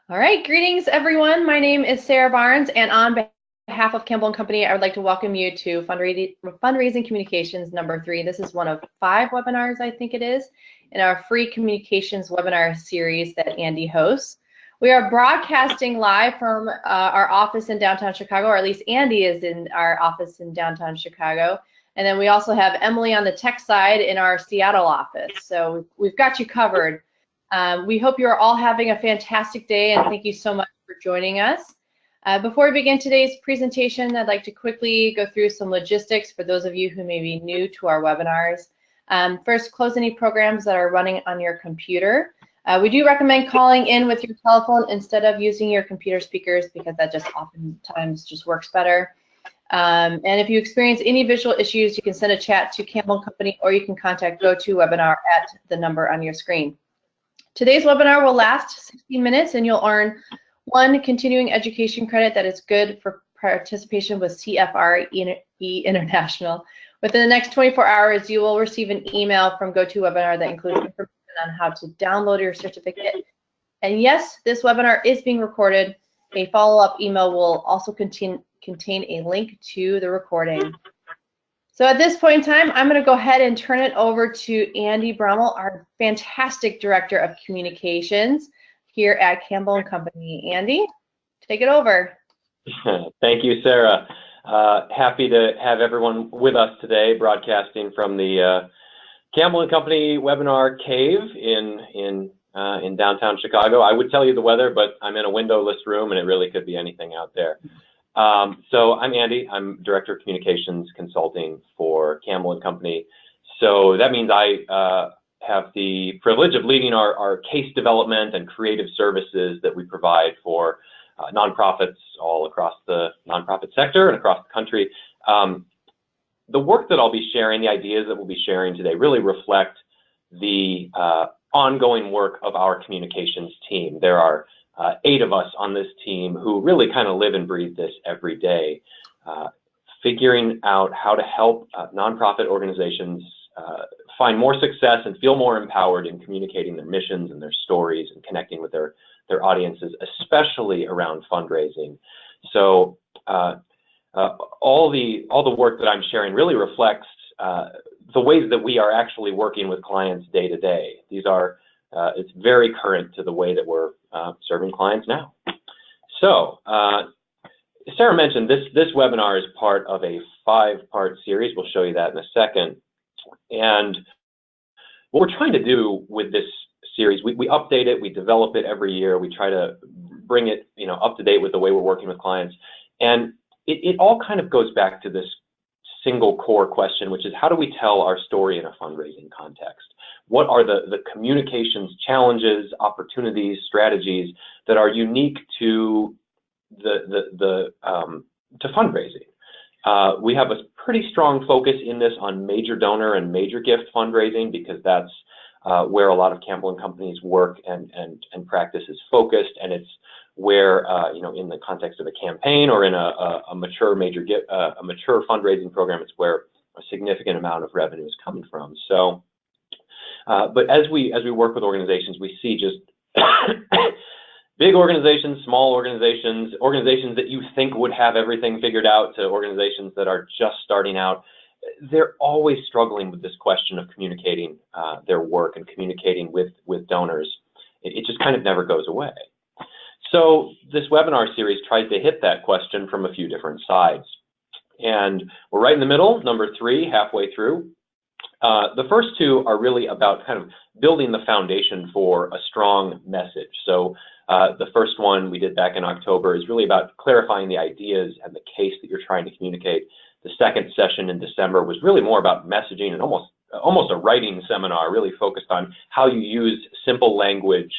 All right, greetings everyone. My name is Sarah Barnes, and on behalf of Campbell & Company, I would like to welcome you to Fundraising Communications number 3. This is one of 5 webinars, I think it is, in our free communications webinar series that Andy hosts. We are broadcasting live from our office in downtown Chicago, or at least Andy is in our office in downtown Chicago. And then we also have Emily on the tech side in our Seattle office. So we've got you covered. We hope you are all having a fantastic day, and thank you so much for joining us. Before we begin today's presentation, I'd like to quickly go through some logistics for those of you who may be new to our webinars. First, close any programs that are running on your computer. We do recommend calling in with your telephone instead of using your computer speakers because that just oftentimes just works better. And if you experience any visual issues, you can send a chat to Campbell & Company, or you can contact GoToWebinar at the number on your screen. Today's webinar will last 60 minutes, and you'll earn 1 continuing education credit that is good for participation with CFRE International. Within the next 24 hours, you will receive an email from GoToWebinar that includes information on how to download your certificate. And yes, this webinar is being recorded. A follow-up email will also contain a link to the recording. So at this point in time, I'm going to go ahead and turn it over to Andy Brummel, our fantastic Director of Communications here at Campbell & Company. Andy, take it over. Thank you, Sarah. Happy to have everyone with us today, broadcasting from the Campbell & Company webinar cave in downtown Chicago. I would tell you the weather, but I'm in a windowless room, and it really could be anything out there. So I'm Andy. I'm Director of Communications Consulting for Campbell & Company. So that means I have the privilege of leading our case development and creative services that we provide for nonprofits all across the nonprofit sector and across the country. The work that I'll be sharing, the ideas that we'll be sharing today, really reflect the ongoing work of our communications team. There are 8 of us on this team who really kind of live and breathe this every day, figuring out how to help nonprofit organizations find more success and feel more empowered in communicating their missions and their stories and connecting with their audiences, especially around fundraising. So all the work that I'm sharing really reflects the ways that we are actually working with clients day to day. These are it's very current to the way that we're serving clients now. So, Sarah mentioned this webinar is part of a 5-part series. We'll show you that in a second. And what we're trying to do with this series, we update it, we develop it every year, we try to bring it, up to date with the way we're working with clients. And it all kind of goes back to this single core question, which is how do we tell our story in a fundraising context? What are the communications challenges, opportunities, strategies that are unique to to fundraising? We have a pretty strong focus in this on major donor and major gift fundraising because that's where a lot of Campbell & Company's work and practice is focused, and it's where in the context of a campaign or in a mature major gift, a mature fundraising program, it's where a significant amount of revenue is coming from. So. But as we work with organizations, we see just big organizations, small organizations, organizations that you think would have everything figured out to organizations that are just starting out. They're always struggling with this question of communicating their work and communicating with donors. It just kind of never goes away. So this webinar series tries to hit that question from a few different sides. And we're right in the middle, number 3, halfway through. The first 2 are really about kind of building the foundation for a strong message. So the first one we did back in October is really about clarifying the ideas and the case that you're trying to communicate. The second session in December was really more about messaging and almost a writing seminar, really focused on how you use simple language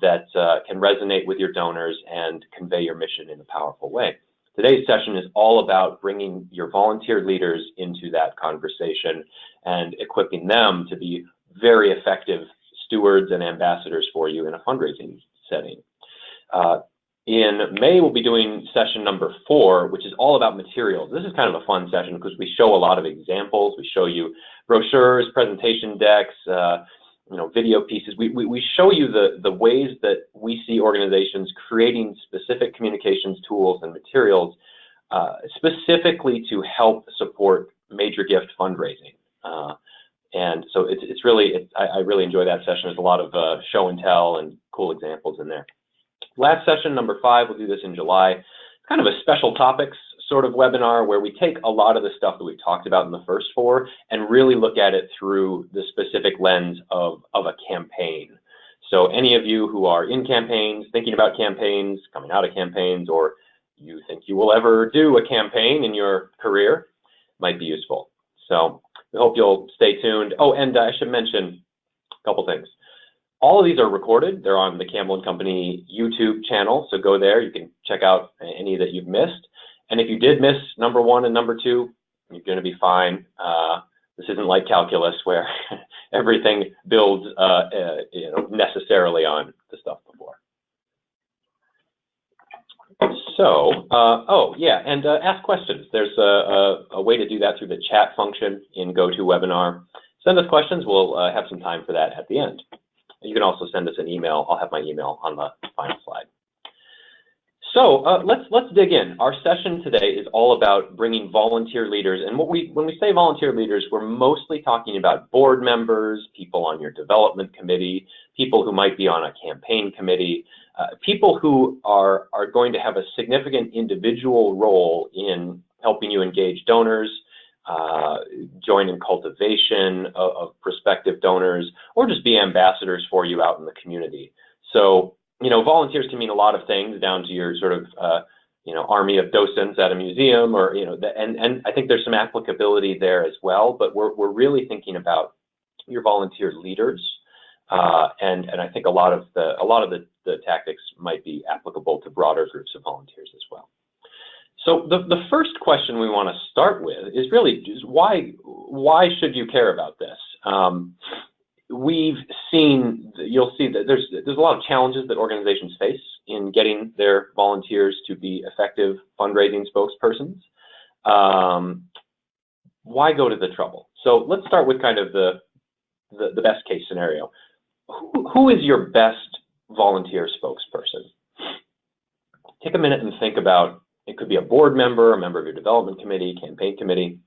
that can resonate with your donors and convey your mission in a powerful way. Today's session is all about bringing your volunteer leaders into that conversation and equipping them to be very effective stewards and ambassadors for you in a fundraising setting. In May, we'll be doing session number 4, which is all about materials. This is kind of a fun session because we show a lot of examples. We show you brochures, presentation decks, video pieces. We show you the ways that we see organizations creating specific communications tools and materials specifically to help support major gift fundraising. And so it's really, I really enjoy that session. There's a lot of show and tell and cool examples in there. Last session, number 5, we'll do this in July. Kind of a special topics sort of webinar where we take a lot of the stuff that we've talked about in the first 4 and really look at it through the specific lens of a campaign. So any of you who are in campaigns, thinking about campaigns, coming out of campaigns, or you think you will ever do a campaign in your career, might be useful. So we hope you'll stay tuned. Oh, and I should mention a couple things. All of these are recorded. They're on the Campbell & Company YouTube channel, so go there. You can check out any that you've missed. And if you did miss number 1 and number 2, you're going to be fine. This isn't like calculus where everything builds necessarily on the stuff before. So, oh yeah, and ask questions. There's a way to do that through the chat function in GoToWebinar. Send us questions. We'll have some time for that at the end. You can also send us an email. I'll have my email on the final slide. So let's dig in. Our session today is all about bringing volunteer leaders. And when we say volunteer leaders, we're mostly talking about board members, people on your development committee, people who might be on a campaign committee, people who are going to have a significant individual role in helping you engage donors, join in cultivation of prospective donors, or just be ambassadors for you out in the community. So, volunteers can mean a lot of things, down to your sort of, army of docents at a museum, or, and I think there's some applicability there as well, but we're really thinking about your volunteer leaders, and I think a lot of the tactics might be applicable to broader groups of volunteers as well. So the first question we want to start with is really just why should you care about this? We've seen, you'll see that there's a lot of challenges that organizations face in getting their volunteers to be effective fundraising spokespersons. Why go to the trouble? So let's start with kind of the best case scenario. Who is your best volunteer spokesperson? Take a minute and think about, it could be a board member, a member of your development committee, campaign committee.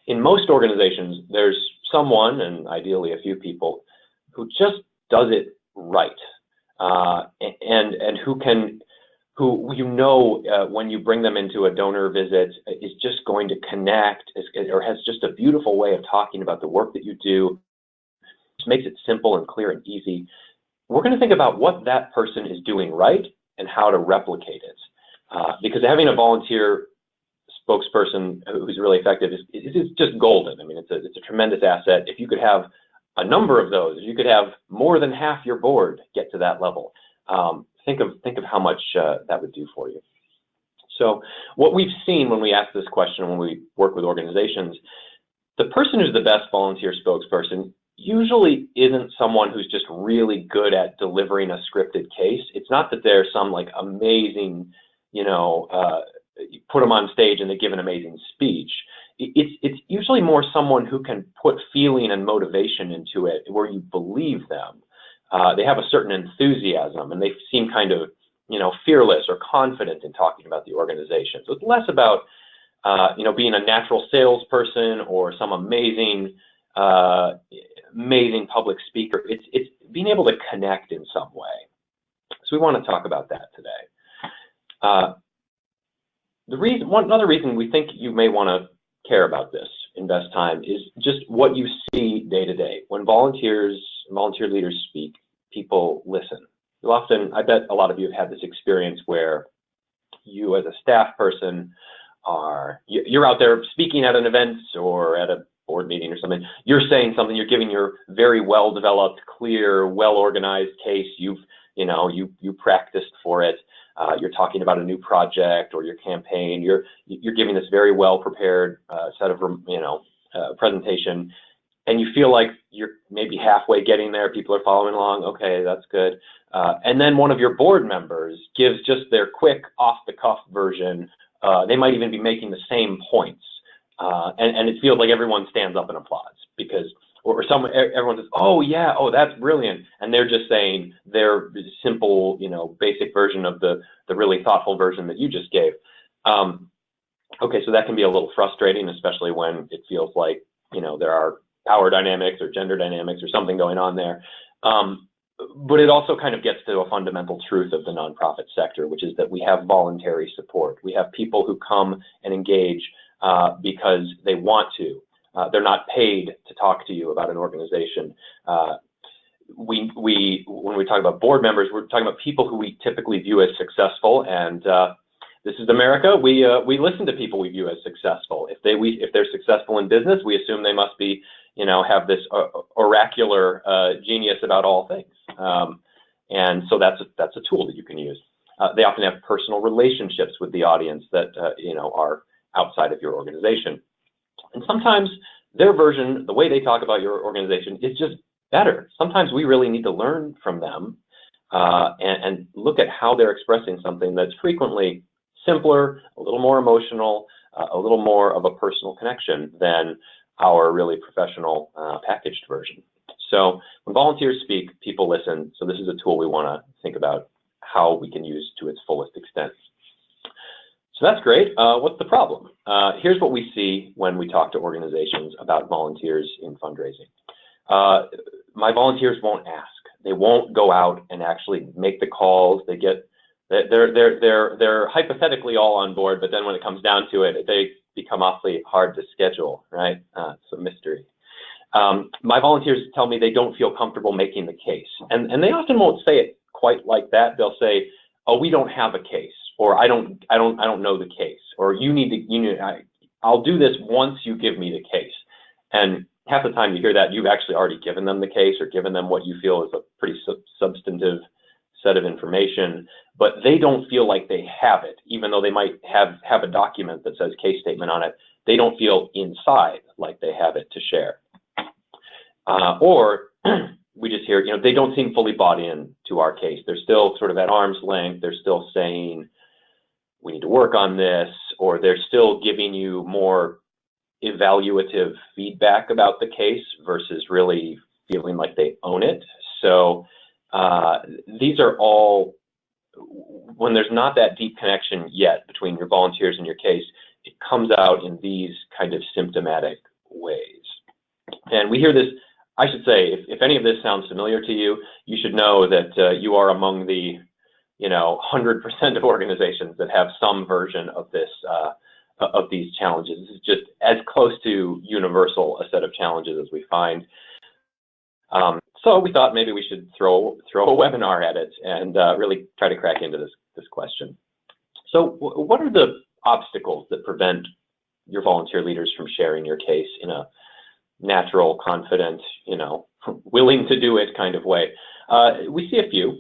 In most organizations, there's someone, and ideally a few people, who just does it right, and who when you bring them into a donor visit, is just going to connect, or has just a beautiful way of talking about the work that you do. Just makes it simple and clear and easy. We're going to think about what that person is doing right and how to replicate it. Because having a volunteer spokesperson who's really effective is just golden. I mean, it's a tremendous asset. If you could have a number of those, if you could have more than half your board get to that level, think of how much that would do for you. So what we've seen when we ask this question, when we work with organizations, the person who's the best volunteer spokesperson usually isn't someone who's just really good at delivering a scripted case. It's not that they're some like amazing, you put them on stage and they give an amazing speech. It's usually more someone who can put feeling and motivation into it, where you believe them. They have a certain enthusiasm, and they seem kind of, fearless or confident in talking about the organization. So it's less about, being a natural salesperson or some amazing public speaker. It's being able to connect in some way. So we want to talk about that today. Another reason we think you may want to care about this, invest time, is just what you see day to day. When volunteer leaders speak, people listen. You'll often, I bet a lot of you have had this experience where you as a staff person you're out there speaking at an event or at a board meeting or something. You're saying something, you're giving your very well-developed, clear, well-organized case. You practiced for it. You're talking about a new project or your campaign. You're giving this very well-prepared set of presentation, and you feel like you're maybe halfway getting there. People are following along. Okay, that's good. And then one of your board members gives just their quick, off-the-cuff version. They might even be making the same points, and it feels like everyone stands up and applauds because or everyone says, oh yeah, oh that's brilliant, and they're just saying their simple, basic version of the really thoughtful version that you just gave. Okay, so that can be a little frustrating, especially when it feels like, there are power dynamics or gender dynamics or something going on there. But it also kind of gets to a fundamental truth of the nonprofit sector, which is that we have voluntary support. We have people who come and engage because they want to. They're not paid to talk to you about an organization. When we talk about board members, we're talking about people who we typically view as successful, and this is America. We listen to people we view as successful. If they're successful in business, we assume they must be, have this oracular genius about all things. And so that's a tool that you can use. They often have personal relationships with the audience that are outside of your organization. And sometimes their version, the way they talk about your organization, is just better. Sometimes we really need to learn from them and look at how they're expressing something that's frequently simpler, a little more emotional, a little more of a personal connection than our really professional packaged version. So when volunteers speak, people listen. So this is a tool we want to think about how we can use to its fullest extent. So that's great. What's the problem? Here's what we see when we talk to organizations about volunteers in fundraising. My volunteers won't ask. They won't go out and actually make the calls. They're hypothetically all on board, but then when it comes down to it, they become awfully hard to schedule, right? It's a mystery. My volunteers tell me they don't feel comfortable making the case, and they often won't say it quite like that. They'll say, "Oh, we don't have a case," or "I don't know the case," or I'll do this once you give me the case. And half the time you hear that, you've actually already given them the case or given them what you feel is a pretty substantive set of information, but they don't feel like they have it, even though they might have a document that says case statement on it. They don't feel inside like they have it to share. Or we just hear, they don't seem fully bought in to our case. They're still sort of at arm's length. They're still saying, we need to work on this, or they're still giving you more evaluative feedback about the case versus really feeling like they own it. So these are all, when there's not that deep connection yet between your volunteers and your case, it comes out in these kind of symptomatic ways. And we hear this, I should say, if any of this sounds familiar to you, you should know that you are among the 100% of organizations that have some version of this, of these challenges. This is just as close to universal a set of challenges as we find. So we thought maybe we should throw a webinar at it and really try to crack into this question. So what are the obstacles that prevent your volunteer leaders from sharing your case in a natural, confident, willing to do it kind of way? We see a few.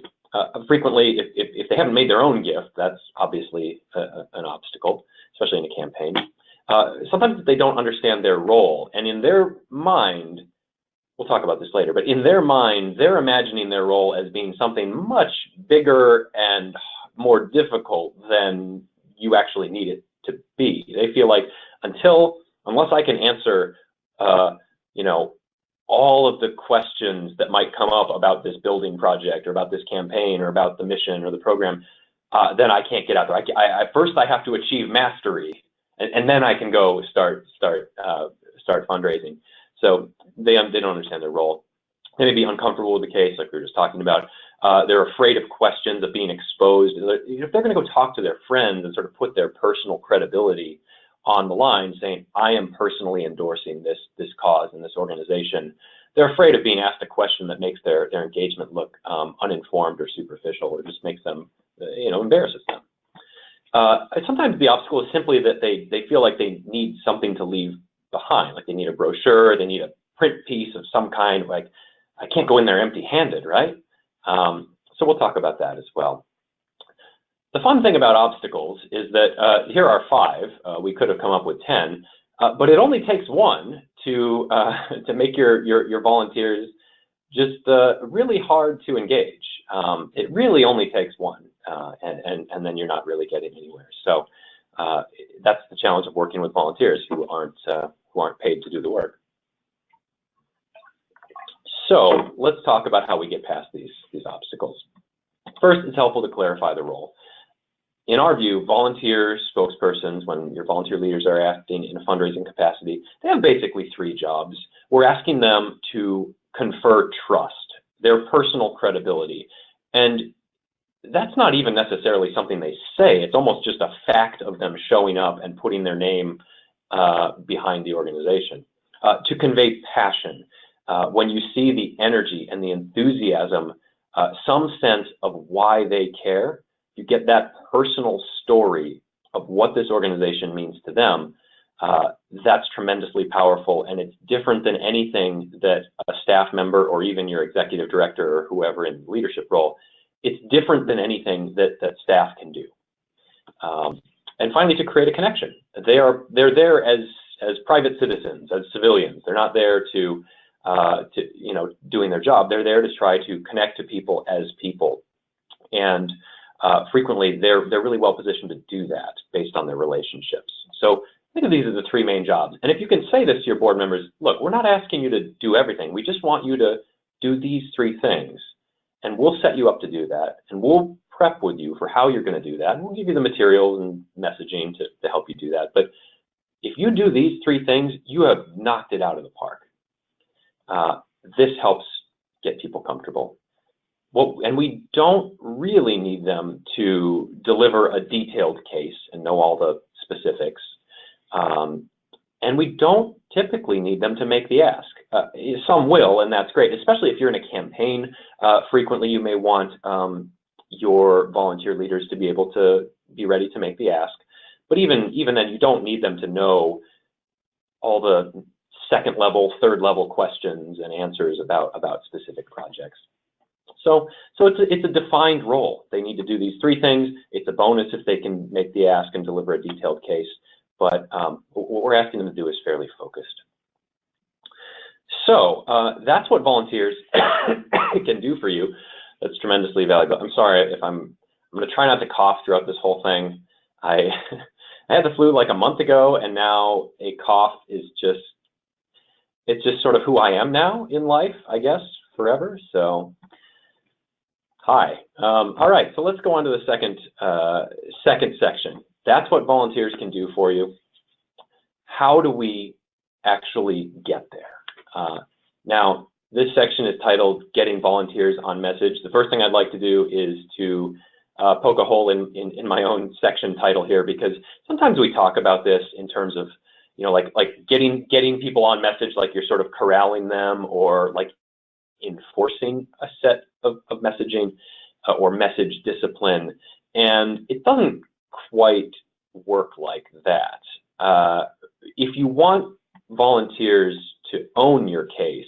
Frequently, if they haven't made their own gift, that's obviously an obstacle, especially in a campaign. Sometimes they don't understand their role, and in their mind, we'll talk about this later, but in their mind, they're imagining their role as being something much bigger and more difficult than you actually need it to be. They feel like unless I can answer, all of the questions that might come up about this building project or about this campaign or about the mission or the program, then I can't get out there. First, I have to achieve mastery, and then I can go start fundraising. So they don't understand their role. They may be uncomfortable with the case, like we were just talking about. They're afraid of questions, of being exposed. If they're going to go talk to their friends and sort of put their personal credibility on the line, saying, I am personally endorsing this cause and this organization, they're afraid of being asked a question that makes their engagement look uninformed or superficial, or just makes them, embarrasses them. Sometimes the obstacle is simply that they feel like they need something to leave behind, like they need a brochure, they need a print piece of some kind, like I can't go in there empty-handed, right? So we'll talk about that as well. The fun thing about obstacles is that here are 5. We could have come up with 10, but it only takes one to make your volunteers just really hard to engage. It really only takes one, and then you're not really getting anywhere. So that's the challenge of working with volunteers who aren't paid to do the work. So let's talk about how we get past these obstacles. First, it's helpful to clarify the role. In our view, volunteer spokespersons, when your volunteer leaders are acting in a fundraising capacity, they have basically 3 jobs. We're asking them to confer trust, their personal credibility. And that's not even necessarily something they say. It's almost just a fact of them showing up and putting their name behind the organization. To convey passion. When you see the energy and the enthusiasm, some sense of why they care, you get that personal story of what this organization means to them. That's tremendously powerful, and it's different than anything that a staff member or even your executive director or whoever in the leadership role, it's different than anything that staff can do. And finally, to create a connection. They're there as private citizens, as civilians. They're not there to doing their job. They're there to try to connect to people as people. And frequently, they're really well positioned to do that based on their relationships. So think of these as the 3 main jobs. And if you can say this to your board members, look, we're not asking you to do everything. We just want you to do these 3 things. And we'll set you up to do that. And we'll prep with you for how you're going to do that. And we'll give you the materials and messaging to help you do that. But if you do these 3 things, you have knocked it out of the park. This helps get people comfortable. Well, and we don't really need them to deliver a detailed case and know all the specifics. And we don't typically need them to make the ask. Some will, and that's great, especially if you're in a campaign. Frequently, you may want your volunteer leaders to be able to be ready to make the ask. But even then, you don't need them to know all the 2nd level, 3rd level questions and answers about specific projects. So it's a defined role. They need to do these 3 things. It's a bonus if they can make the ask and deliver a detailed case. But what we're asking them to do is fairly focused. So that's what volunteers can do for you. That's tremendously valuable. I'm sorry if I'm going to try not to cough throughout this whole thing. I had the flu like a month ago, and now a cough is it's just sort of who I am now in life, I guess, forever. So, hi. All right, so let's go on to the second section. That's what volunteers can do for you. How do we actually get there? Now, this section is titled Getting Volunteers on Message. The first thing I'd like to do is to poke a hole in my own section title here, because sometimes we talk about this in terms of, like getting people on message, like you're sort of corralling them, or like enforcing a set of messaging or message discipline. And it doesn't quite work like that. If you want volunteers to own your case,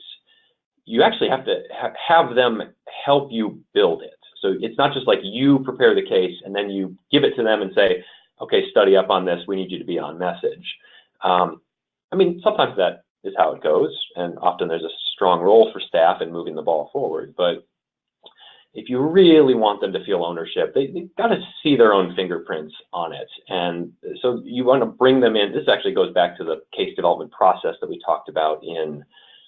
you actually have to have them help you build it. So it's not just like you prepare the case and then you give it to them and say, okay, study up on this, we need you to be on message. I mean, sometimes that is how it goes, and often there's a strong role for staff in moving the ball forward. But if you really want them to feel ownership, they've got to see their own fingerprints on it. And so you want to bring them in. This actually goes back to the case development process that we talked about in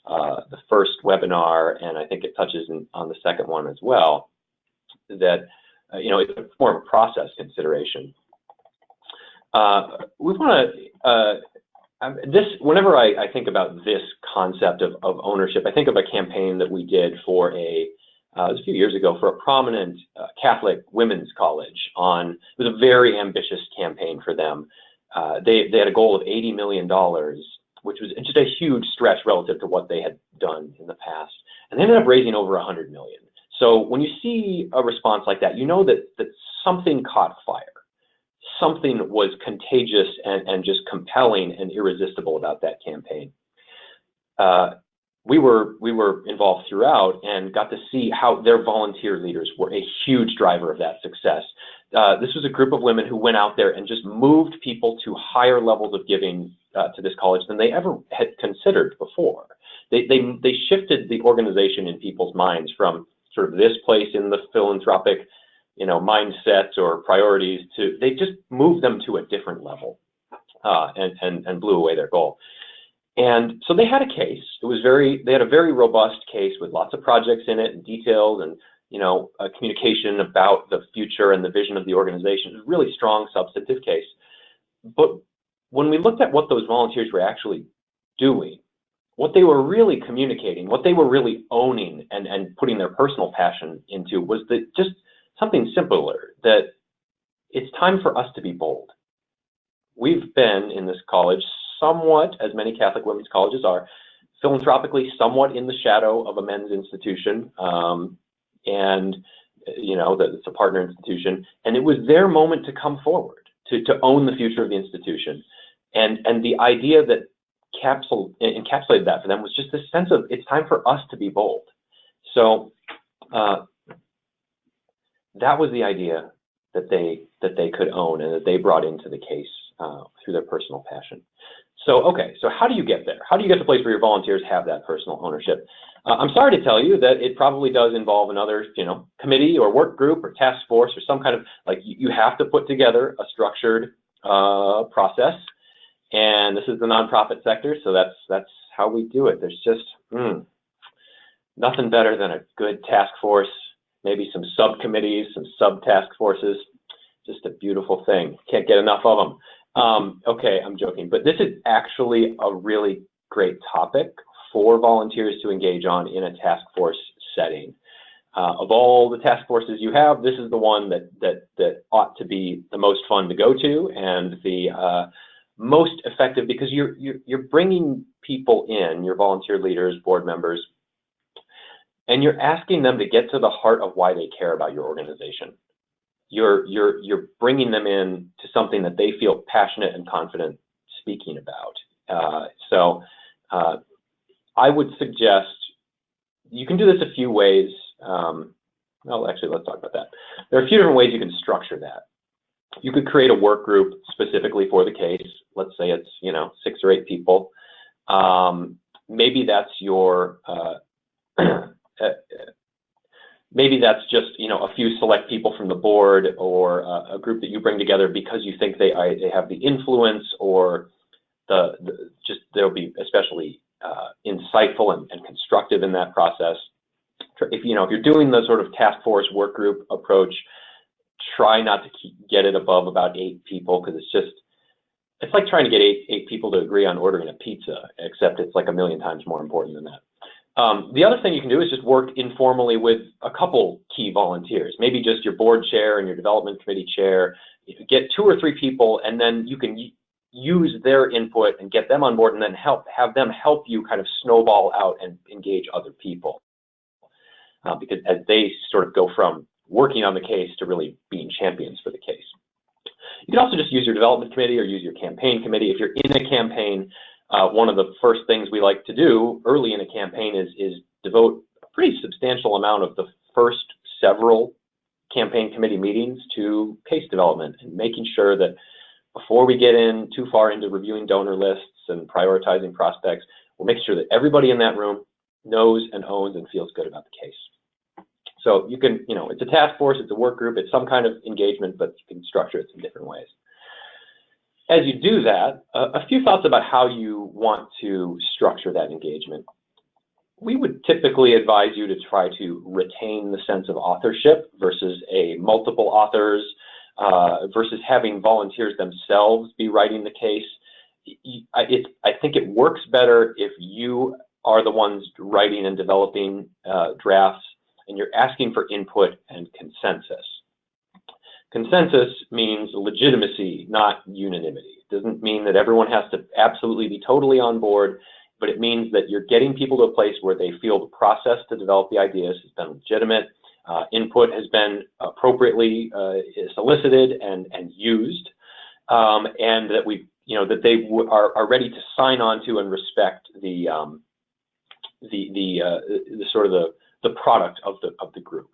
the first webinar, and I think it touches on the second one as well, that it's more of a process consideration. We want to, whenever I think about this concept of ownership, I think of a campaign that we did for it was a few years ago, for a prominent Catholic women's college. It was a very ambitious campaign for them. They had a goal of $80 million, which was just a huge stretch relative to what they had done in the past. And they ended up raising over $100 million. So when you see a response like that, you know that something caught fire. Something was contagious and just compelling and irresistible about that campaign. We were involved throughout and got to see how their volunteer leaders were a huge driver of that success. This was a group of women who went out there and just moved people to higher levels of giving to this college than they ever had considered before. They shifted the organization in people's minds from sort of this place in the philanthropic, mindsets or priorities they just moved them to a different level and blew away their goal. And so they had a case. They had a very robust case with lots of projects in it and details and, a communication about the future and the vision of the organization. It was a really strong, substantive case. But when we looked at what those volunteers were actually doing, what they were really communicating, what they were really owning and putting their personal passion into was that just something simpler, that it's time for us to be bold. We've been in this college somewhat, as many Catholic women's colleges are, philanthropically somewhat in the shadow of a men's institution, and that it's a partner institution. And it was their moment to come forward, to own the future of the institution. And the idea that encapsulated that for them was just this sense of it's time for us to be bold. So that was the idea that they could own and that they brought into the case through their personal passion. So how do you get there? How do you get to the place where your volunteers have that personal ownership? I'm sorry to tell you that it probably does involve another, committee or work group or task force or some kind of, you have to put together a structured process. And this is the nonprofit sector, so that's how we do it. There's just nothing better than a good task force, maybe some subcommittees, some sub-task forces. Just a beautiful thing. Can't get enough of them. Okay, I'm joking, but this is actually a really great topic for volunteers to engage on in a task force setting. Of all the task forces you have, this is the one that ought to be the most fun to go to and the most effective, because you're bringing people in, your volunteer leaders, board members, and you're asking them to get to the heart of why they care about your organization. You're bringing them in to something that they feel passionate and confident speaking about. So I would suggest you can do this a few ways. Well, actually, let's talk about that. There are a few different ways you can structure that. You could create a work group specifically for the case. Let's say it's 6 or 8 people. Maybe that's your maybe that's just a few select people from the board, or a group that you bring together because you think they have the influence, or just they'll be especially insightful and constructive in that process. If you're doing the sort of task force work group approach, try not to get it above about 8 people, because it's like trying to get eight people to agree on ordering a pizza, except it's like a million times more important than that. The other thing you can do is just work informally with a couple key volunteers, maybe just your board chair and your development committee chair. Get 2 or 3 people, and then you can use their input and get them on board, and then have them help you kind of snowball out and engage other people. Because as they sort of go from working on the case to really being champions for the case. You can also just use your development committee or use your campaign committee. If you're in a campaign, one of the first things we like to do early in a campaign is devote a pretty substantial amount of the first several campaign committee meetings to case development and making sure that before we get in too far into reviewing donor lists and prioritizing prospects, we'll make sure that everybody in that room knows and owns and feels good about the case. So you can, it's a task force, it's a work group, it's some kind of engagement, but you can structure it in different ways. As you do that, a few thoughts about how you want to structure that engagement. We would typically advise you to try to retain the sense of authorship versus a multiple authors, versus having volunteers themselves be writing the case. I think it works better if you are the ones writing and developing drafts, and you're asking for input and consensus. Consensus means legitimacy, not unanimity. It doesn't mean that everyone has to absolutely be totally on board, but it means that you're getting people to a place where they feel the process to develop the ideas has been legitimate, input has been appropriately solicited and used, and that that they are ready to sign on to and respect the sort of the product of the group.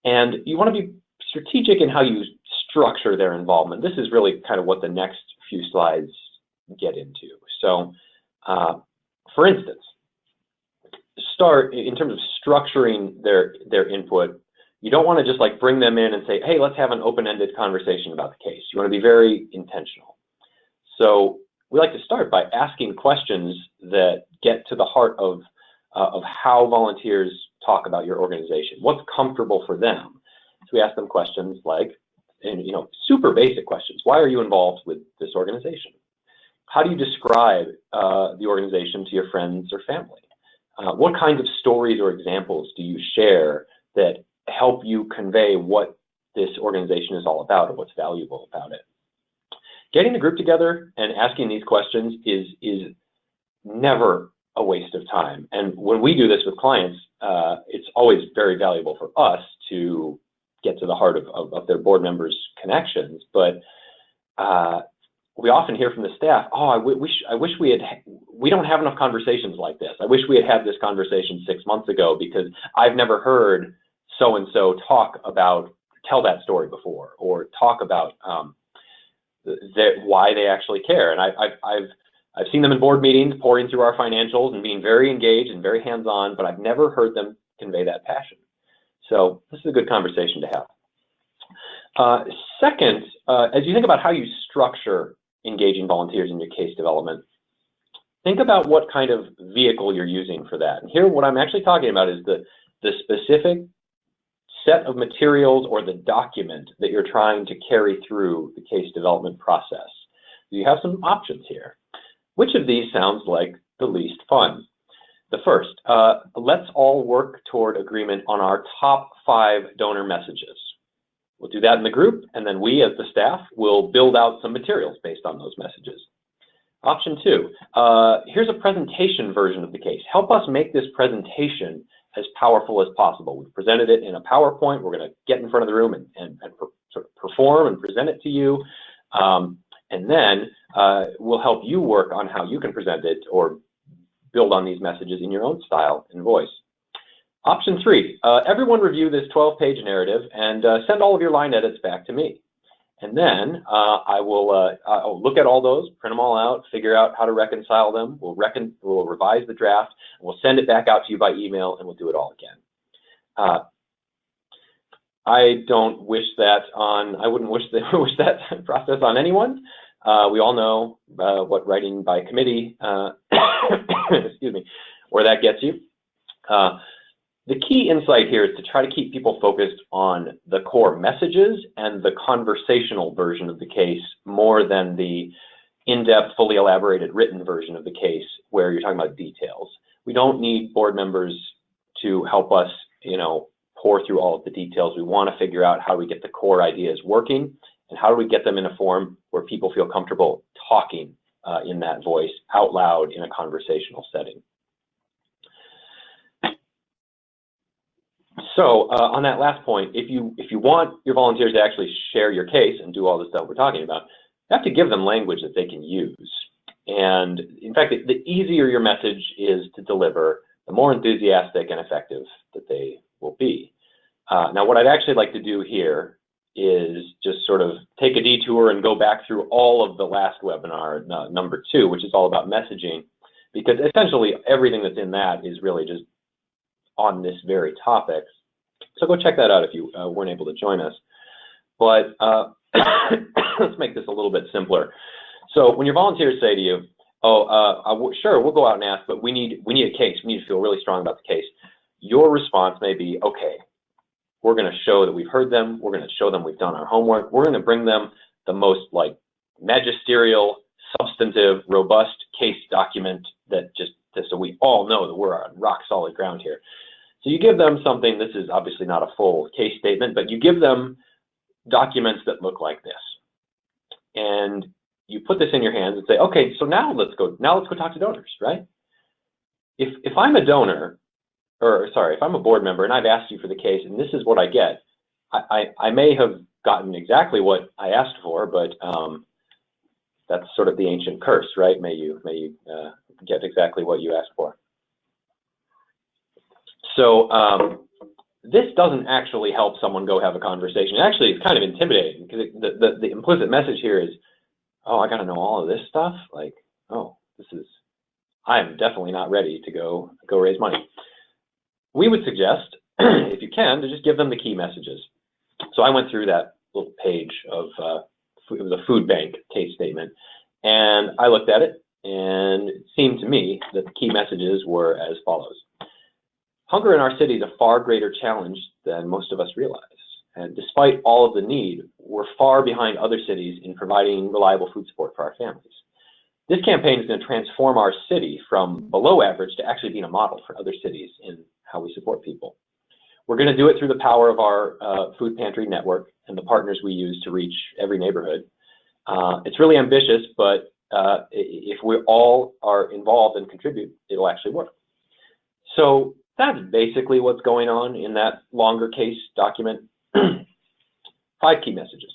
And you want to be strategic in how you structure their involvement. This is really kind of what the next few slides get into. So, for instance, start in terms of structuring their input. You don't want to just like bring them in and say, hey, let's have an open-ended conversation about the case. You want to be very intentional. So we like to start by asking questions that get to the heart of how volunteers talk about your organization. What's comfortable for them? So we ask them questions like, and super basic questions. Why are you involved with this organization? How do you describe the organization to your friends or family? What kinds of stories or examples do you share that help you convey what this organization is all about or what's valuable about it? Getting the group together and asking these questions is never a waste of time. And when we do this with clients, it's always very valuable for us to get to the heart of their board members' connections. But we often hear from the staff, oh, I wish we don't have enough conversations like this. I wish we had had this conversation 6 months ago because I've never heard so-and-so tell that story before, or talk about why they actually care. And I've seen them in board meetings pouring through our financials and being very engaged and very hands-on, but I've never heard them convey that passion. So this is a good conversation to have. Second, as you think about how you structure engaging volunteers in your case development, think about what kind of vehicle you're using for that. And here, what I'm actually talking about is the specific set of materials or the document that you're trying to carry through the case development process. You have some options here. Which of these sounds like the least fun? The first, let's all work toward agreement on our top 5 donor messages. We'll do that in the group, and then we as the staff will build out some materials based on those messages. Option 2, here's a presentation version of the case. Help us make this presentation as powerful as possible. We've presented it in a PowerPoint. We're going to get in front of the room and sort of perform and present it to you. And then we'll help you work on how you can present it or build on these messages in your own style and voice. Option 3, everyone review this 12-page narrative and send all of your line edits back to me. And then I'll look at all those, print them all out, figure out how to reconcile them. We'll revise the draft, and we'll send it back out to you by email, and we'll do it all again. I don't wish that I wouldn't wish that process on anyone. We all know what writing by committee, excuse me, where that gets you. The key insight here is to try to keep people focused on the core messages and the conversational version of the case more than the in-depth, fully elaborated written version of the case where you're talking about details. We don't need board members to help us, pour through all of the details. We want to figure out how we get the core ideas working and how do we get them in a form where people feel comfortable talking in that voice out loud in a conversational setting. So on that last point, if you want your volunteers to actually share your case and do all the stuff we're talking about, you have to give them language that they can use. And in fact, the easier your message is to deliver, the more enthusiastic and effective that they will be. Now, what I'd actually like to do here is just sort of take a detour and go back through all of the last webinar, number 2, which is all about messaging, because essentially everything that's in that is really just on this very topic. So go check that out if you weren't able to join us. But let's make this a little bit simpler. So when your volunteers say to you, oh, sure, we'll go out and ask, but we need a case. We need to feel really strong about the case. Your response may be, okay, we're going to show that we've heard them. We're going to show them we've done our homework. We're going to bring them the most magisterial, substantive, robust case document that so we all know that we're on rock solid ground here. So you give them something. This is obviously not a full case statement, but you give them documents that look like this. And you put this in your hands and say, okay, so now let's go talk to donors, right? If I'm a donor, if I'm a board member and I've asked you for the case and this is what I get, I may have gotten exactly what I asked for, but that's sort of the ancient curse, right? May you get exactly what you asked for. So this doesn't actually help someone go have a conversation. Actually, it's kind of intimidating because the implicit message here is, oh, I got to know all of this stuff. I am definitely not ready to go raise money. We would suggest, if you can, to just give them the key messages. So I went through that little page of it was a food bank case statement, And I looked at it, and it seemed to me that the key messages were as follows. Hunger in our city is a far greater challenge than most of us realize. And despite all of the need, we're far behind other cities in providing reliable food support for our families. This campaign is going to transform our city from below average to actually being a model for other cities in how we support people. We're going to do it through the power of our food pantry network and the partners we use to reach every neighborhood. It's really ambitious, but if we all are involved and contribute, it'll actually work. So that's basically what's going on in that longer case document. 5 key messages.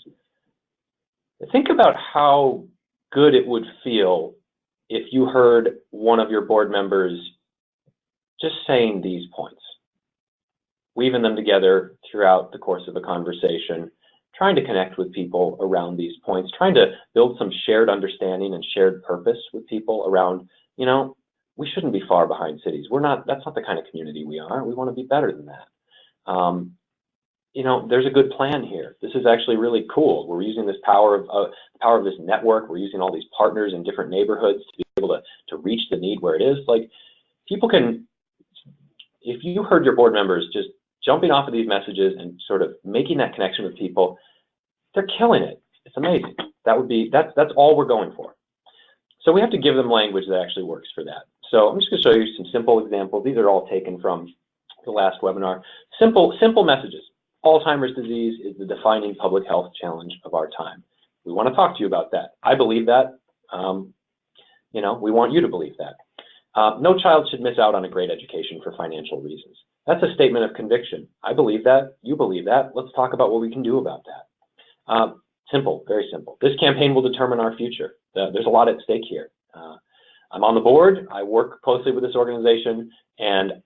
Think about how good it would feel if you heard one of your board members just saying these points, weaving them together throughout the course of a conversation, trying to connect with people around these points, trying to build some shared understanding and shared purpose with people around, you know, we shouldn't be far behind cities. That's not the kind of community we are. We want to be better than that. You know, there's a good plan here. This is actually really cool. We're using this power of this network. We're using all these partners in different neighborhoods to be able to reach the need where it is. Like, people can, if you heard your board members just jumping off of these messages and sort of making that connection with people, they're killing it. It's amazing. That's all we're going for. So we have to give them language that actually works for that. So I'm just going to show you some simple examples. These are all taken from the last webinar. Simple messages. Alzheimer's disease is the defining public health challenge of our time. We want to talk to you about that. I believe that. You know, we want you to believe that. No child should miss out on a great education for financial reasons. That's a statement of conviction. I believe that. You believe that. Let's talk about what we can do about that. Simple, very simple. This campaign will determine our future. There's a lot at stake here. I'm on the board. I work closely with this organization, and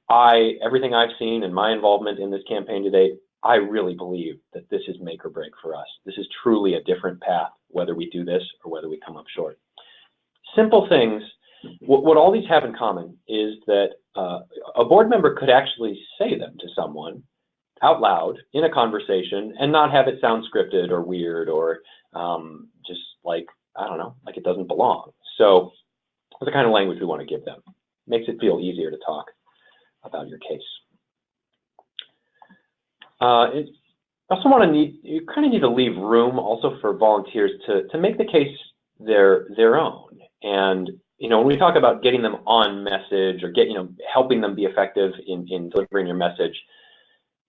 everything I've seen and my involvement in this campaign to date, I really believe that this is make or break for us. This is truly a different path, whether we do this or whether we come up short. Simple things. What all these have in common is that a board member could actually say them to someone out loud in a conversation and not have it sound scripted or weird or just like, I don't know, like it doesn't belong. So that's the kind of language we want to give them. Makes it feel easier to talk about your case. You kind of need to leave room also for volunteers to make the case their own. And you know, when we talk about getting them on message or helping them be effective in delivering your message,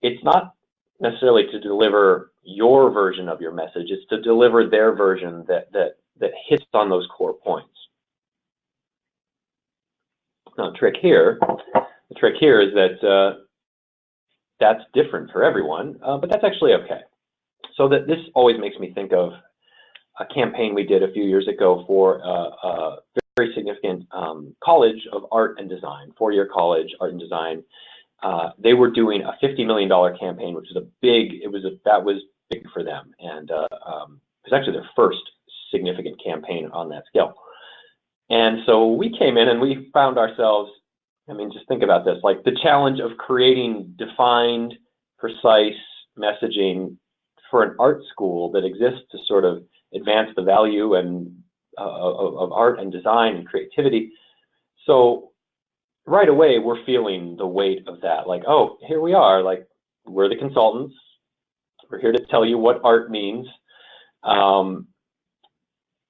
it's not necessarily to deliver your version of your message. It's to deliver their version that hits on those core points. Now, the trick here is that that's different for everyone, but that's actually okay. So that this always makes me think of a campaign we did a few years ago for a very significant college of art and design, 4-year college, art and design. They were doing a $50 million campaign, which was that was big for them, and it was actually their first significant campaign on that scale. And so we came in and we found ourselves, I mean, just think about this, like the challenge of creating defined, precise messaging for an art school that exists to sort of advance the value and of art and design and creativity. So right away, we're feeling the weight of that. Like, oh, here we are. Like, we're the consultants. We're here to tell you what art means.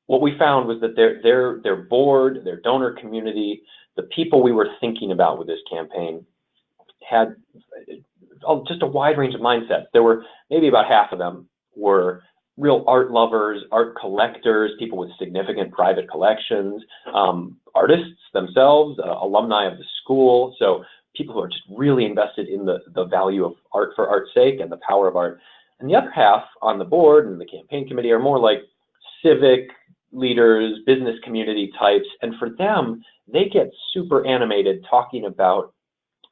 What we found was that their board, their donor community, the people we were thinking about with this campaign had just a wide range of mindsets. There were maybe about half of them were real art lovers, art collectors, people with significant private collections, artists themselves, alumni of the school. So people who are just really invested in the value of art for art's sake and the power of art. And the other half on the board and the campaign committee are more like civic leaders, business community types. And for them, they get super animated talking about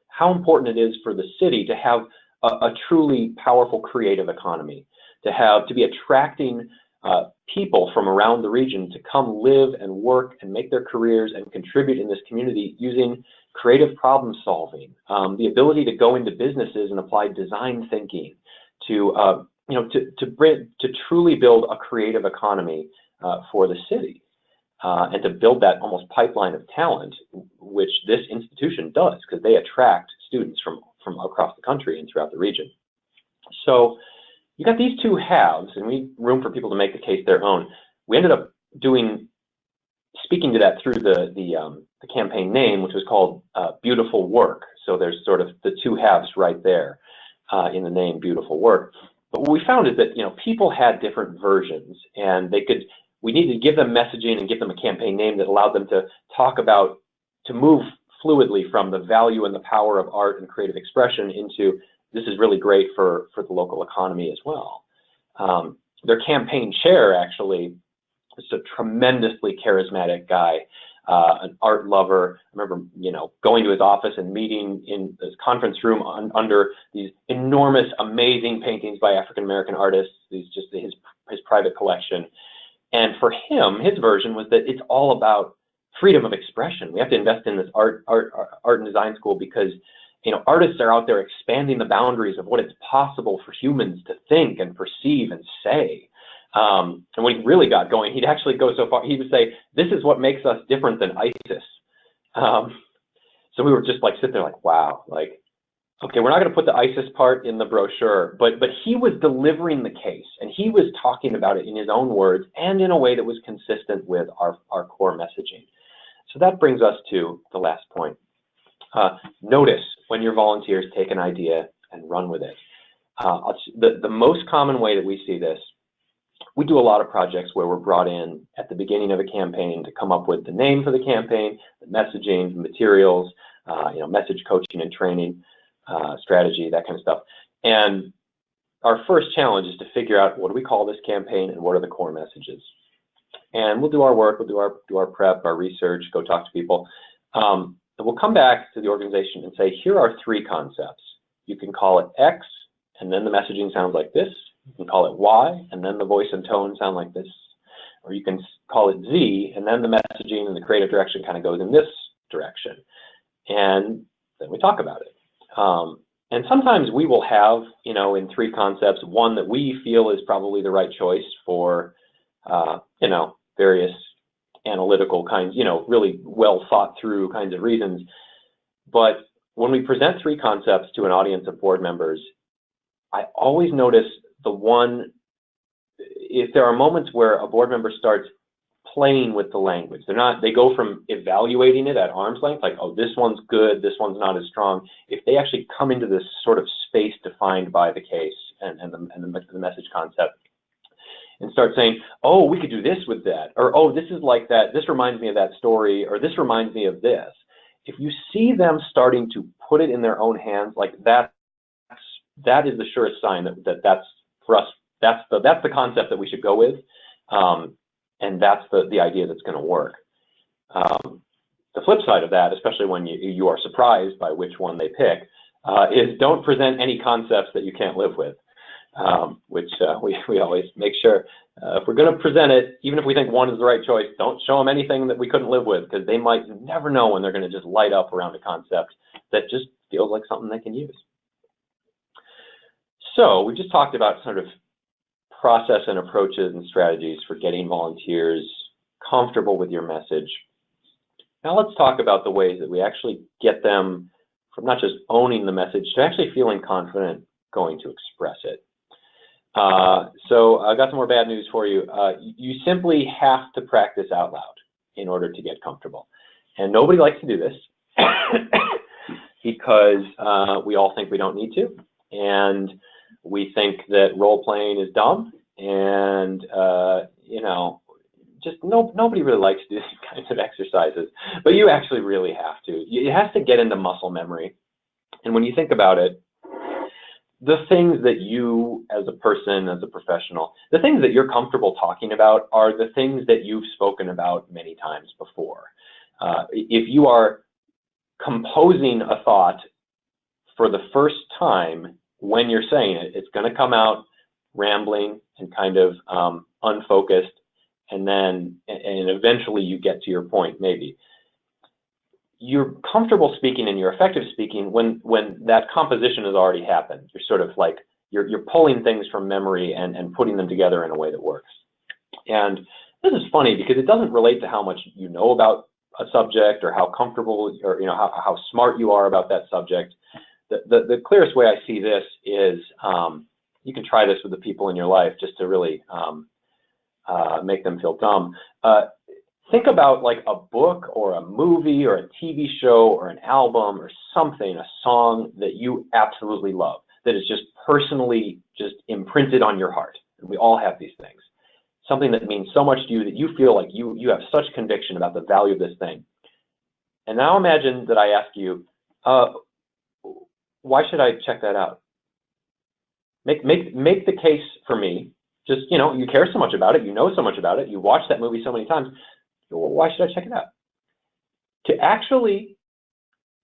how important it is for the city to have a truly powerful creative economy, to be attracting people from around the region to come live and work and make their careers and contribute in this community using creative problem solving, the ability to go into businesses and apply design thinking to truly build a creative economy for the city. and to build that almost pipeline of talent, which this institution does, because they attract students from across the country and throughout the region. So you got these two halves, and we room for people to make the case their own. We ended up speaking to that through the campaign name, which was called Beautiful Work. So there's sort of the two halves right there in the name, Beautiful Work. But what we found is that people had different versions, and we needed to give them messaging and give them a campaign name that allowed them to talk about, to move fluidly from the value and the power of art and creative expression into this is really great for the local economy as well. Their campaign chair actually is a tremendously charismatic guy, an art lover. I remember, going to his office and meeting in this conference room under these enormous, amazing paintings by African-American artists, his private collection. And for him, his version was that it's all about freedom of expression. We have to invest in this art and design school because artists are out there expanding the boundaries of what it's possible for humans to think and perceive and say. And when he really got going, he'd actually go so far, he would say, this is what makes us different than ISIS. So we were just like, sit there like, wow, like, okay, we're not going to put the ISIS part in the brochure, but he was delivering the case, and he was talking about it in his own words and in a way that was consistent with our core messaging. So that brings us to the last point. Notice when your volunteers take an idea and run with it. The most common way that we see this, we do a lot of projects where we're brought in at the beginning of a campaign to come up with the name for the campaign, the messaging, the materials, message coaching and training, strategy, that kind of stuff. And our first challenge is to figure out what do we call this campaign and what are the core messages. And we'll do our work, we'll do our prep, our research, go talk to people. And we'll come back to the organization and say, here are three concepts. You can call it X, and then the messaging sounds like this. You can call it Y, and then the voice and tone sound like this. Or you can call it Z, and then the messaging and the creative direction kind of goes in this direction. And then we talk about it. And sometimes we will have, in three concepts, one that we feel is probably the right choice for, various analytical kinds, really well thought through kinds of reasons. But when we present three concepts to an audience of board members, I always notice if there are moments where a board member starts playing with the language, they go from evaluating it at arm's length, like, oh, this one's good, this one's not as strong. If they actually come into this sort of space defined by the case and the message concept, and start saying, oh, we could do this with that, or oh, this is like that, this reminds me of that story, or this reminds me of this. If you see them starting to put it in their own hands, like that is the surest sign that's for us, that's the concept that we should go with, and that's the idea that's going to work. The flip side of that, especially when you are surprised by which one they pick, is don't present any concepts that you can't live with. Which we always make sure, if we're going to present it, even if we think one is the right choice, don't show them anything that we couldn't live with, because they might never know when they're going to just light up around a concept that just feels like something they can use. So we just talked about sort of process and approaches and strategies for getting volunteers comfortable with your message. Now let's talk about the ways that we actually get them from not just owning the message to actually feeling confident going to express it. So I got some more bad news for you. You simply have to practice out loud in order to get comfortable. And nobody likes to do this because we all think we don't need to. And we think that role playing is dumb. And, just nobody really likes to do these kinds of exercises. But you actually really have to. It has to get into muscle memory. And when you think about it, the things that you, as a person, as a professional, the things that you're comfortable talking about are the things that you've spoken about many times before. If you are composing a thought for the first time when you're saying it, it's going to come out rambling and kind of unfocused, and eventually you get to your point, maybe. You're comfortable speaking and you're effective speaking when that composition has already happened. You're sort of like, you're pulling things from memory and putting them together in a way that works. And this is funny because it doesn't relate to how much you know about a subject or how comfortable or how smart you are about that subject. The clearest way I see this is you can try this with the people in your life just to really make them feel dumb. Think about like a book or a movie or a TV show or an album or something, a song that you absolutely love, that is just personally just imprinted on your heart. And we all have these things. Something that means so much to you that you feel like you have such conviction about the value of this thing. And now imagine that I ask you, why should I check that out? Make the case for me. Just, you care so much about it, you know so much about it, you watch that movie so many times. Well, why should I check it out? To actually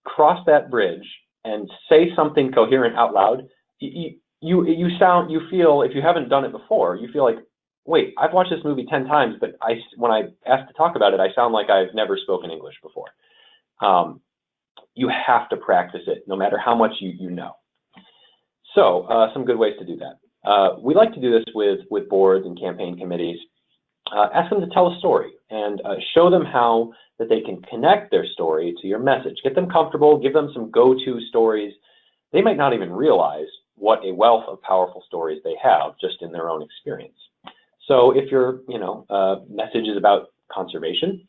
cross that bridge and say something coherent out loud, you feel, if you haven't done it before, you feel like, wait, I've watched this movie 10 times, but when I asked to talk about it, I sound like I've never spoken English before. You have to practice it, no matter how much you know. So some good ways to do that. We like to do this with boards and campaign committees. Ask them to tell a story and show them how that they can connect their story to your message. Get them comfortable, give them some go-to stories. They might not even realize what a wealth of powerful stories they have just in their own experience. So if your message is about conservation,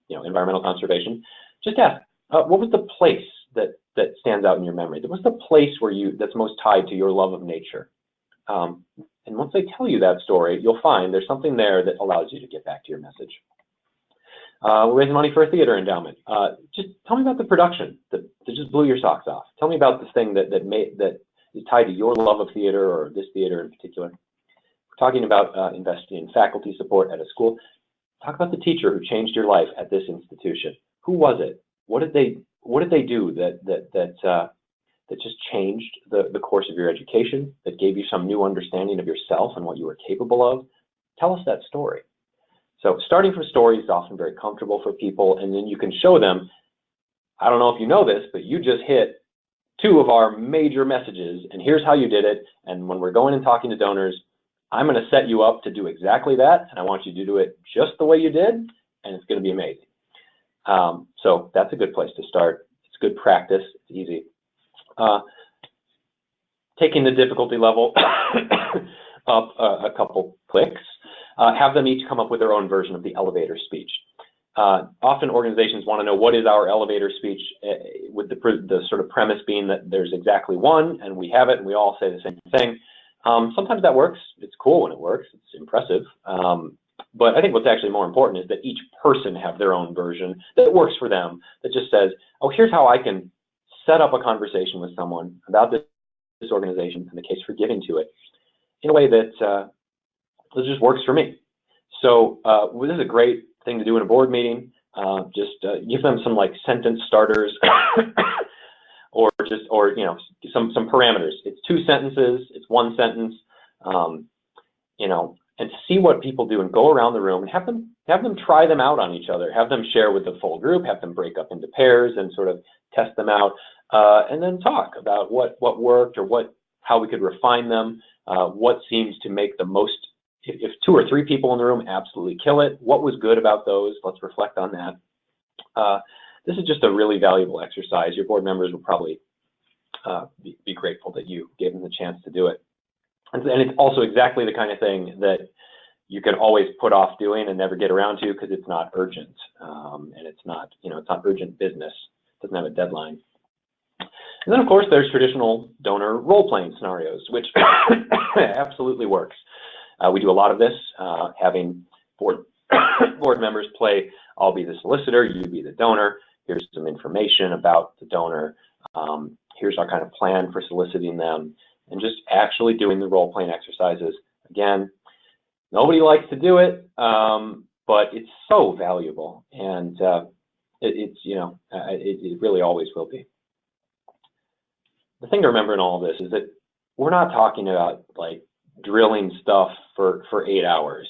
environmental conservation, just ask, what was the place that stands out in your memory? What's the place that's most tied to your love of nature? And once they tell you that story, you'll find there's something there that allows you to get back to your message. We're raising money for a theater endowment. Just tell me about the production that just blew your socks off. Tell me about this thing that is tied to your love of theater or this theater in particular. We're talking about investing in faculty support at a school. Talk about the teacher who changed your life at this institution. Who was it? What did they do that just changed the course of your education, that gave you some new understanding of yourself and what you were capable of? Tell us that story. So starting from stories is often very comfortable for people, and then you can show them, I don't know if you know this, but you just hit 2 of our major messages, and here's how you did it, and when we're going and talking to donors, I'm going to set you up to do exactly that, and I want you to do it just the way you did, and it's going to be amazing. So that's a good place to start. It's good practice. It's easy. Taking the difficulty level up a couple clicks, have them each come up with their own version of the elevator speech. Often organizations want to know what is our elevator speech, with the sort of premise being that there's exactly one and we have it and we all say the same thing. Sometimes that works. It's cool when it works. It's impressive. But I think what's actually more important is that each person have their own version that works for them, that just says, oh, here's how I can set up a conversation with someone about this organization and the case for giving to it in a way that just works for me. So this is a great thing to do in a board meeting. Just give them some like sentence starters or some parameters. It's 2 sentences, it's 1 sentence, and see what people do and go around the room and have them try them out on each other, have them share with the full group, have them break up into pairs and sort of test them out, and then talk about what worked or how we could refine them, what seems to make the most. If 2 or 3 people in the room absolutely kill it, what was good about those? Let's reflect on that. This is just a really valuable exercise. Your board members will probably be grateful that you gave them the chance to do it. And it's also exactly the kind of thing that you can always put off doing and never get around to because it's not urgent, and it's not urgent business. It doesn't have a deadline. And then, of course, there's traditional donor role-playing scenarios, which absolutely works. We do a lot of this, having board members play, I'll be the solicitor, you be the donor, here's some information about the donor, here's our kind of plan for soliciting them, and just actually doing the role-playing exercises. Again, nobody likes to do it, but it's so valuable, and it really always will be. The thing to remember in all of this is that we're not talking about like drilling stuff for 8 hours.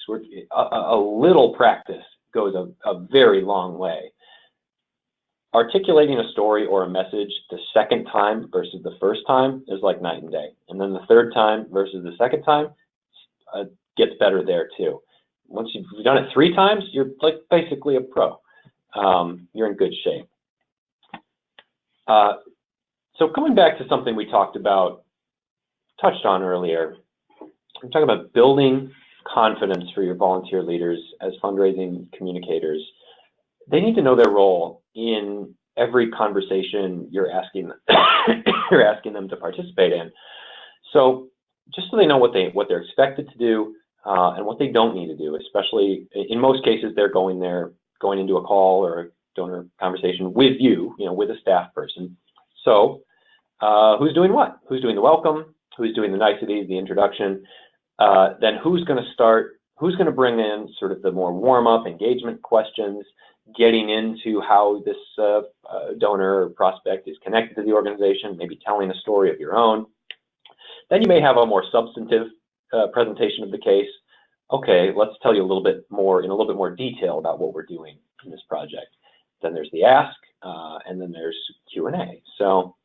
A little practice goes a very long way. Articulating a story or a message the second time versus the first time is like night and day. And then the third time versus the second time gets better there too. once you've done it 3 times, you're like basically a pro. You're in good shape. So coming back to something we touched on earlier, I'm talking about building confidence for your volunteer leaders as fundraising communicators. They need to know their role in every conversation you're asking them to participate in. So just so they know what they're expected to do and what they don't need to do, especially in most cases they're going into a call or a donor conversation with you, with a staff person. So who's doing what? Who's doing the welcome? Who's doing the niceties, the introduction? Then who's going to start? Who's going to bring in sort of the more warm-up engagement questions, getting into how this donor or prospect is connected to the organization, maybe telling a story of your own. Then you may have a more substantive presentation of the case. Okay, let's tell you a little bit more detail about what we're doing in this project. Then there's the ask, and then there's Q&A. So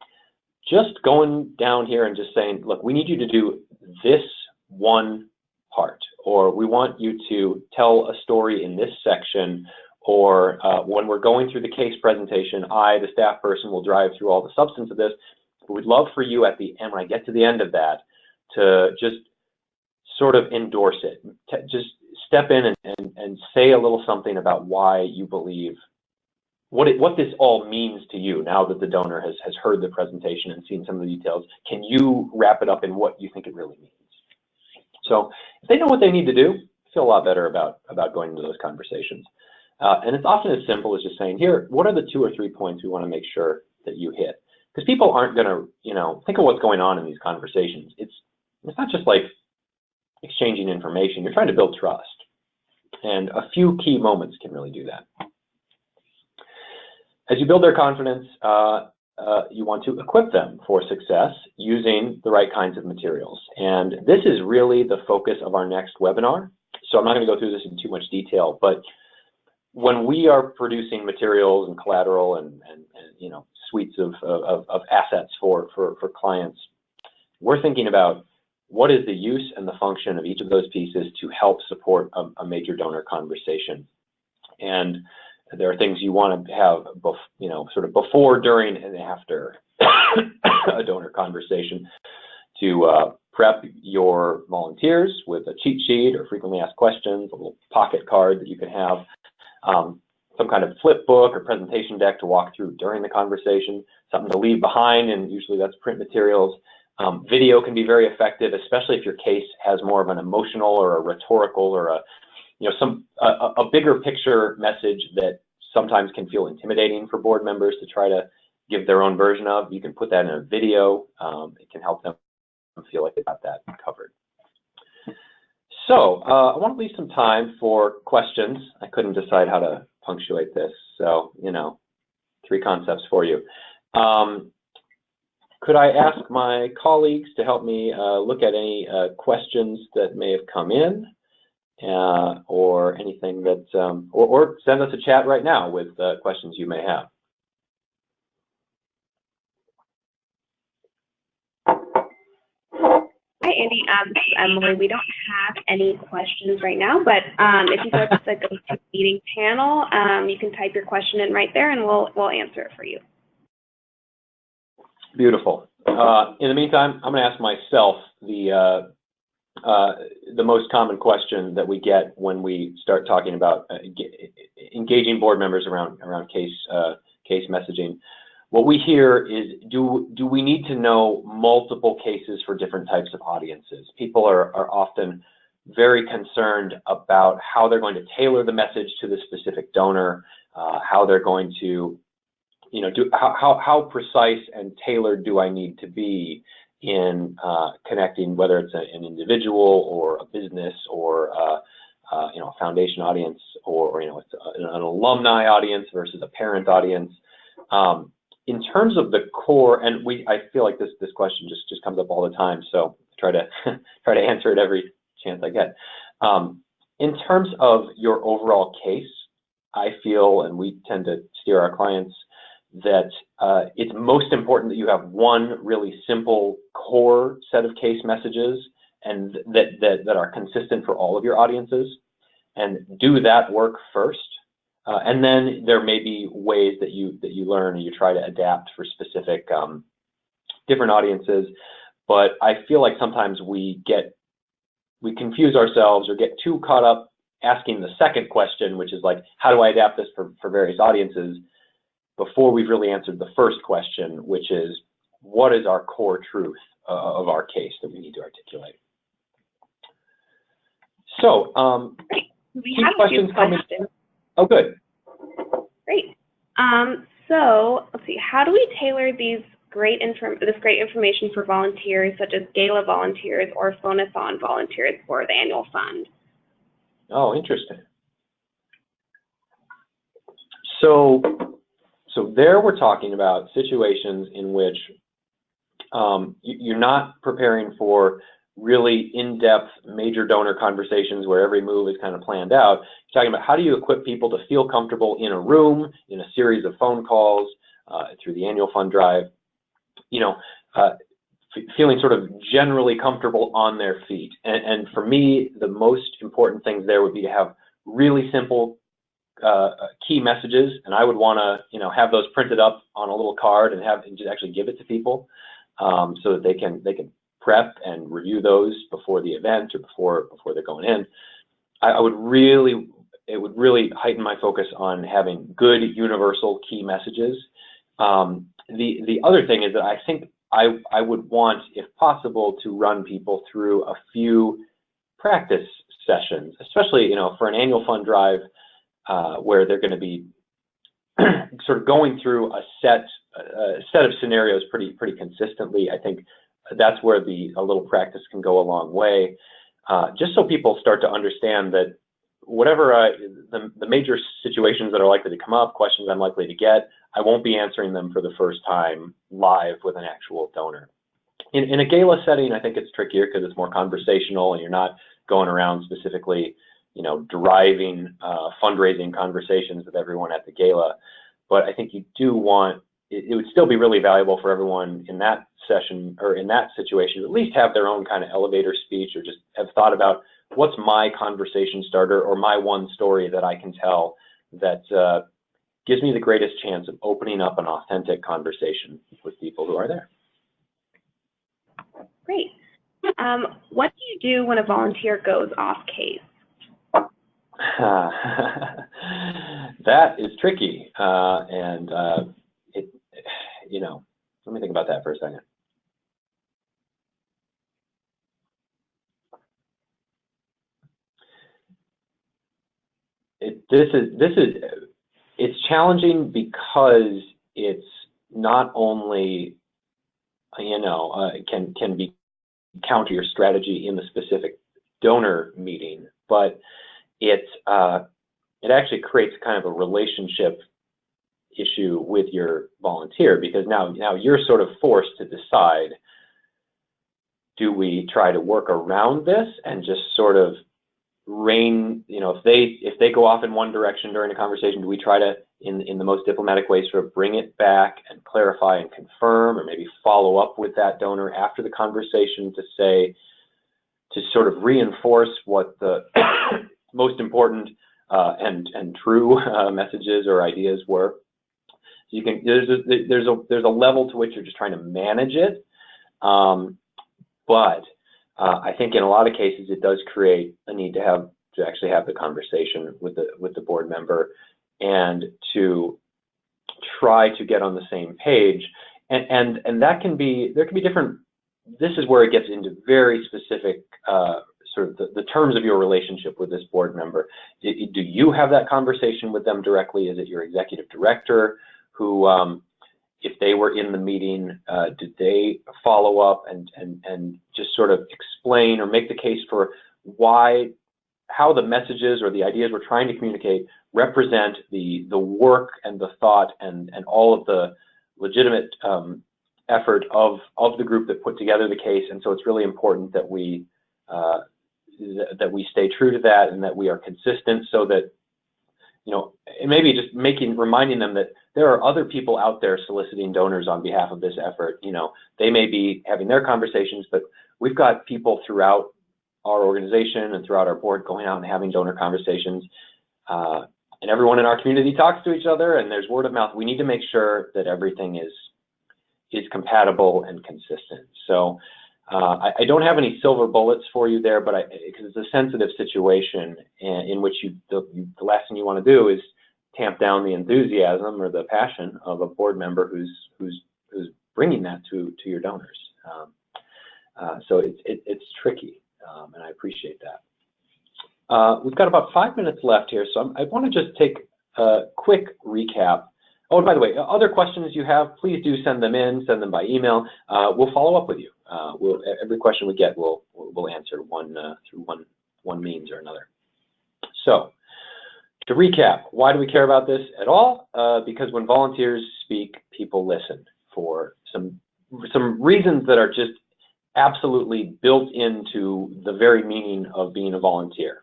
just going down here and just saying, look, we need you to do this one part, or we want you to tell a story in this section, or when we're going through the case presentation, I, the staff person, will drive through all the substance of this. But we'd love for you at the end, when I get to the end of that, to just sort of endorse it. Just step in and say a little something about why you believe, what this all means to you now that the donor has heard the presentation and seen some of the details. Can you wrap it up in what you think it really means? So if they know what they need to do, feel a lot better about going into those conversations. And it's often as simple as just saying, here, what are the 2 or 3 points we want to make sure that you hit? Because people aren't going to, think of what's going on in these conversations. It's not just like exchanging information. You're trying to build trust. And a few key moments can really do that. As you build their confidence, you want to equip them for success using the right kinds of materials. And this is really the focus of our next webinar. So I'm not going to go through this in too much detail, but when we are producing materials and collateral and suites of assets for clients, we're thinking about what is the use and the function of each of those pieces to help support a major donor conversation. And there are things you want to have, sort of before, during, and after a donor conversation to prep your volunteers with a cheat sheet or frequently asked questions, a little pocket card that you can have, some kind of flip book or presentation deck to walk through during the conversation, something to leave behind, and usually that's print materials. Video can be very effective, especially if your case has more of an emotional or a rhetorical or a bigger picture message that sometimes can feel intimidating for board members to try to give their own version of. You can put that in a video. It can help them feel like they got that covered. So I want to leave some time for questions. I couldn't decide how to punctuate this, so 3 concepts for you. Could I ask my colleagues to help me look at any questions that may have come in, or anything that, or send us a chat right now with questions you may have. Hi, Andy. This is Emily. We don't have any questions right now, but if you go to the GoToMeeting panel, you can type your question in right there, and we'll answer it for you. Beautiful. In the meantime, I'm going to ask myself the most common question that we get when we start talking about engaging board members around case messaging. What we hear is, do we need to know multiple cases for different types of audiences? People are often very concerned about how they're going to tailor the message to the specific donor, how they're going to, how precise and tailored do I need to be in connecting, whether it's an individual or a business or a foundation audience, or it's an alumni audience versus a parent audience. In terms of the core, and I feel like this question just comes up all the time, so try to answer it every chance I get. In terms of your overall case, I feel, and we tend to steer our clients, that it's most important that you have one really simple core set of case messages and that are consistent for all of your audiences. and do that work first. And then there may be ways that you learn and you try to adapt for specific different audiences. But I feel like sometimes we confuse ourselves or get too caught up asking the second question, which is like, how do I adapt this for various audiences, before we've really answered the first question, which is, what is our core truth of our case that we need to articulate? So, we have a few questions. Oh, good. Great. So let's see. How do we tailor this great information for volunteers, such as gala volunteers or phone-a-thon volunteers for the annual fund? Oh, interesting. So there we're talking about situations in which you're not preparing for really in-depth major donor conversations where every move is kind of planned out. You're talking about how do you equip people to feel comfortable in a room, in a series of phone calls, through the annual fund drive, feeling sort of generally comfortable on their feet. And for me, the most important things there would be to have really simple key messages, and I would want to have those printed up on a little card and just actually give it to people, so that they can prep and review those before the event or before they're going in. It would really heighten my focus on having good universal key messages. The other thing is that I think I would want, if possible, to run people through a few practice sessions, especially for an annual fund drive, where they're going to be sort of going through a set of scenarios pretty consistently. I think that's where a little practice can go a long way, just so people start to understand that whatever the major situations that are likely to come up, questions I'm likely to get, I won't be answering them for the first time live with an actual donor. In a gala setting, I think it's trickier because it's more conversational and you're not going around specifically, deriving fundraising conversations with everyone at the gala. But I think you do want, it would still be really valuable for everyone in that session or in that situation to at least have their own kind of elevator speech, or just have thought about what's my conversation starter or my one story that I can tell that gives me the greatest chance of opening up an authentic conversation with people who are there. Great. What do you do when a volunteer goes off case? That is tricky, let me think about that for a second. It's challenging because it's not only can be counter your strategy in the specific donor meeting, but it actually creates kind of a relationship issue with your volunteer, because now you're sort of forced to decide, do we try to work around this and just sort of if they go off in one direction during a conversation, do we try to in the most diplomatic way sort of bring it back and clarify and confirm, or maybe follow up with that donor after the conversation to sort of reinforce what the most important and true messages or ideas were. So there's a level to which you're just trying to manage it, but I think in a lot of cases it does create a need to actually have the conversation with the board member and to try to get on the same page, and there can be different. This is where it gets into very specific sort of the terms of your relationship with this board member. Do you have that conversation with them directly? Is it your executive director who, if they were in the meeting, did they follow up and just sort of explain or make the case for how the messages or the ideas we're trying to communicate represent the work and the thought and all of the legitimate effort of the group that put together the case. And so it's really important that we stay true to that and that we are consistent, so that and maybe just reminding them that there are other people out there soliciting donors on behalf of this effort. They may be having their conversations, but we've got people throughout our organization and throughout our board, going out and having donor conversations. And everyone in our community talks to each other, and there's word of mouth. We need to make sure that everything is compatible and consistent. So I don't have any silver bullets for you there, but because it's a sensitive situation in which the last thing you want to do is tamp down the enthusiasm or the passion of a board member who's bringing that to your donors. So it's tricky, and I appreciate that. We've got about 5 minutes left here, so I want to just take a quick recap. Oh, and by the way, other questions you have, please do send them in, send them by email. We'll follow up with you. Every question we get, we'll answer through one means or another. So, to recap, why do we care about this at all? Because when volunteers speak, people listen for some reasons that are just absolutely built into the very meaning of being a volunteer.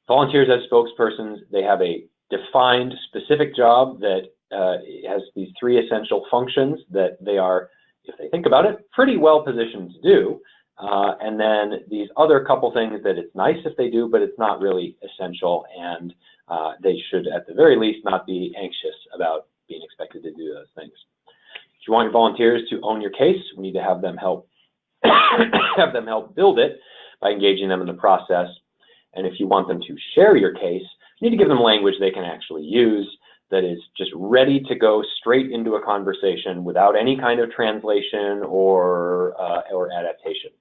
Volunteers as spokespersons, they have a defined specific job that has these 3 essential functions that they are, if they think about it, pretty well positioned to do. And then these other couple things that it's nice if they do, but it's not really essential, and they should at the very least not be anxious about being expected to do those things. If you want your volunteers to own your case, we need to have them help build it by engaging them in the process. And if you want them to share your case, you need to give them language they can actually use that is just ready to go straight into a conversation without any kind of translation or adaptation.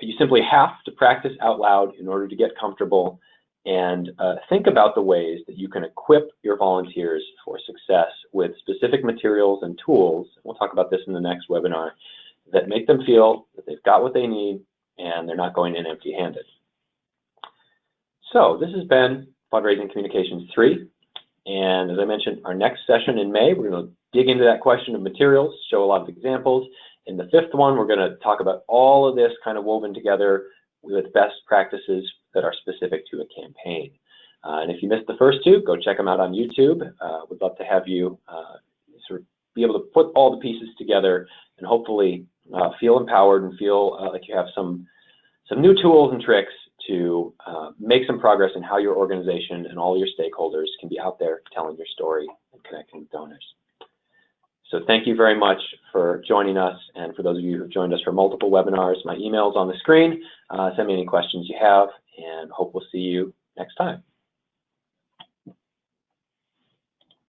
You simply have to practice out loud in order to get comfortable, and think about the ways that you can equip your volunteers for success with specific materials and tools. We'll talk about this in the next webinar, that make them feel that they've got what they need and they're not going in empty-handed. So this has been Fundraising Communications 3. And as I mentioned, our next session in May, we're going to dig into that question of materials, show a lot of examples. In the 5th one, we're going to talk about all of this kind of woven together with best practices that are specific to a campaign. And if you missed the first 2, go check them out on YouTube. We'd love to have you sort of be able to put all the pieces together and hopefully feel empowered and feel like you have some new tools and tricks to make some progress in how your organization and all your stakeholders can be out there telling your story and connecting with donors. So thank you very much for joining us, and for those of you who have joined us for multiple webinars, my email's on the screen. Send me any questions you have, and hope we'll see you next time.